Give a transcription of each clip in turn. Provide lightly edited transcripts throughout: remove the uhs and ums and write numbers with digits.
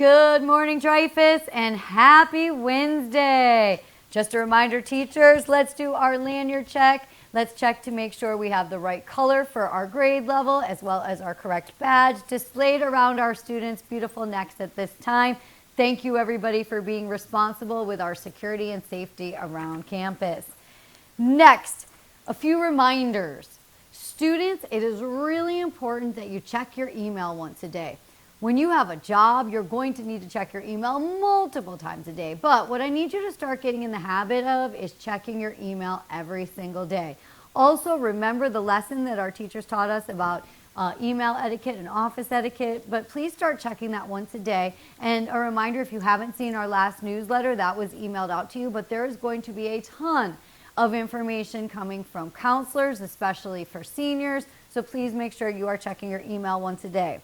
Good morning, Dreyfus, and happy Wednesday. Just a reminder, teachers, let's do our lanyard check. Let's check to make sure we have the right color for our grade level as well as our correct badge displayed around our students' beautiful necks at this time. Thank you, everybody, for being responsible with our security and safety around campus. Next, a few reminders. Students, it is really important that you check your email once a day. When you have a job, you're going to need to check your email multiple times a day. But what I need you to start getting in the habit of is checking your email every single day. Also, remember the lesson that our teachers taught us about email etiquette and office etiquette, but please start checking that once a day. And a reminder, if you haven't seen our last newsletter, that was emailed out to you, but there is going to be a ton of information coming from counselors, especially for seniors. So please make sure you are checking your email once a day.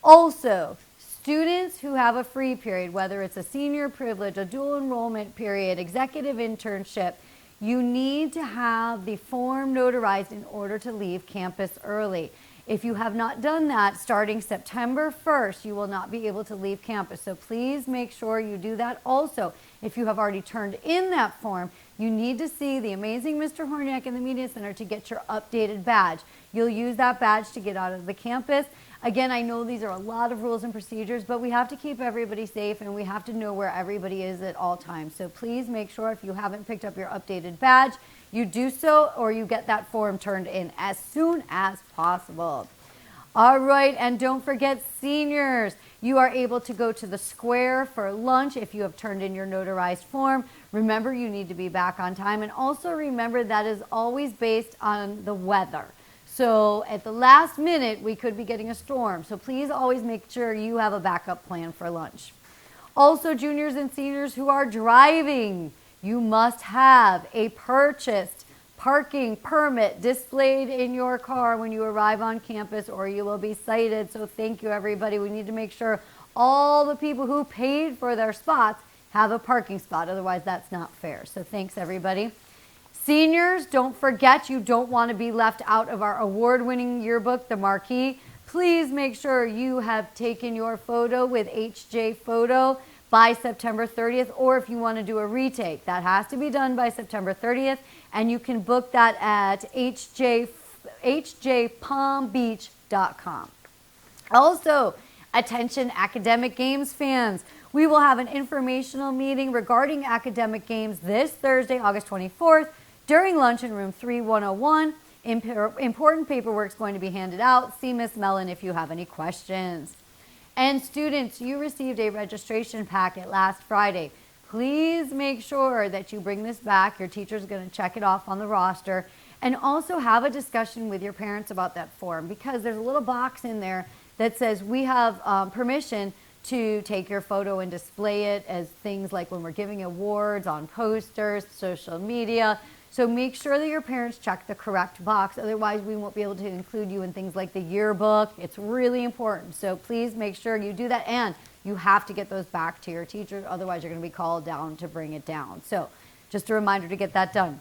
Also, students who have a free period, whether it's a senior privilege, a dual enrollment period, executive internship, you need to have the form notarized in order to leave campus early. If you have not done that, starting September 1st, you will not be able to leave campus. So please make sure you do that. Also, if you have already turned in that form, you need to see the amazing Mr. Horniak in the Media Center to get your updated badge. You'll use that badge to get out of the campus. Again, I know these are a lot of rules and procedures, but we have to keep everybody safe and we have to know where everybody is at all times. So please make sure if you haven't picked up your updated badge, you do so or you get that form turned in as soon as possible. All right, and don't forget seniors, you are able to go to the square for lunch if you have turned in your notarized form. Remember, you need to be back on time, and also remember that is always based on the weather. So at the last minute, we could be getting a storm. So please always make sure you have a backup plan for lunch. Also, juniors and seniors who are driving, you must have a purchased parking permit displayed in your car when you arrive on campus or you will be cited. So thank you, everybody. We need to make sure all the people who paid for their spots have a parking spot. Otherwise, that's not fair. So thanks, everybody. Seniors, don't forget you don't want to be left out of our award-winning yearbook, the Marquee. Please make sure you have taken your photo with HJ Photo by September 30th, or if you want to do a retake, that has to be done by September 30th, and you can book that at hjpalmbeach.com. Also, attention academic games fans. We will have an informational meeting regarding academic games this Thursday, August 24th, during lunch in room 3101. Important paperwork is going to be handed out. See Miss Mellon if you have any questions. And students, you received a registration packet last Friday. Please make sure that you bring this back. Your teacher is going to check it off on the roster. And also have a discussion with your parents about that form, because there's a little box in there that says we have permission to take your photo and display it as things like when we're giving awards, on posters, social media. So make sure that your parents check the correct box. Otherwise, we won't be able to include you in things like the yearbook. It's really important. So please make sure you do that. And you have to get those back to your teachers. Otherwise, you're going to be called down to bring it down. So just a reminder to get that done.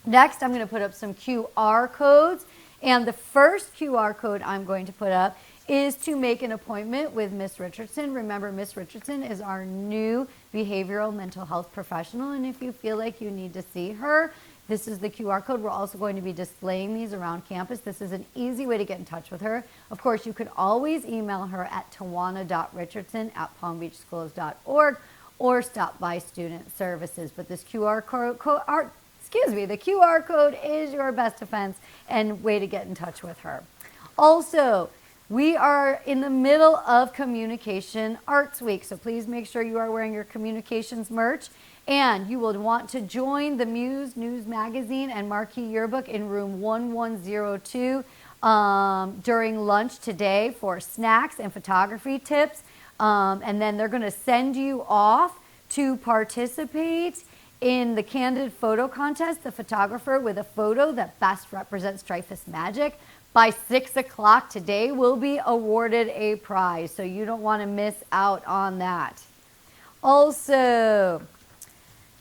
Next, I'm going to put up some QR codes. And the first QR code I'm going to put up is to make an appointment with Miss Richardson. Remember, Miss Richardson is our new behavioral mental health professional. And if you feel like you need to see her, this is the QR code. We're also going to be displaying these around campus. This is an easy way to get in touch with her. Of course, you can always email her at tawana.richardson@palmbeachschools.org or stop by student services. But this QR code, the QR code is your best defense and way to get in touch with her. Also, we are in the middle of Communication Arts Week, so please make sure you are wearing your communications merch. And you will want to join the Muse News Magazine and Marquee Yearbook in room 1102 during lunch today for snacks and photography tips. And then they're going to send you off to participate in the Candid Photo Contest, the photographer with a photo that best represents Dreyfus Magic. By 6 o'clock today will be awarded a prize, so you don't want to miss out on that. Also,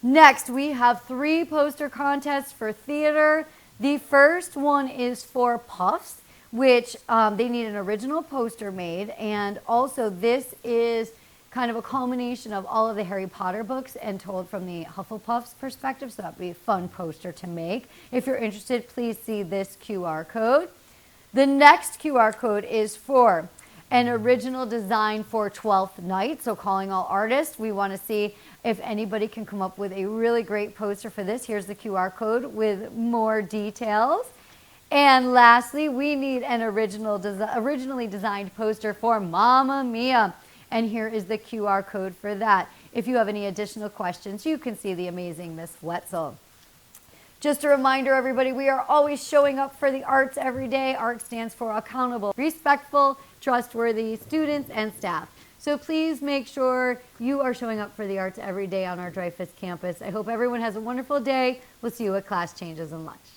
next, we have 3 poster contests for theater. The first one is for Puffs, which they need an original poster made. And also this is kind of a culmination of all of the Harry Potter books and told from the Hufflepuff's perspective. So that'd be a fun poster to make. If you're interested, please see this QR code. The next QR code is for an original design for 12th Night. So calling all artists, we want to see if anybody can come up with a really great poster for this. Here's the QR code with more details. And lastly, we need an originally designed poster for Mamma Mia. And here is the QR code for that. If you have any additional questions, you can see the amazing Miss Wetzel. Just a reminder, everybody, we are always showing up for the arts every day. ART stands for accountable, respectful, trustworthy students and staff. So please make sure you are showing up for the arts every day on our Dreyfus campus. I hope everyone has a wonderful day. We'll see you at class changes and lunch.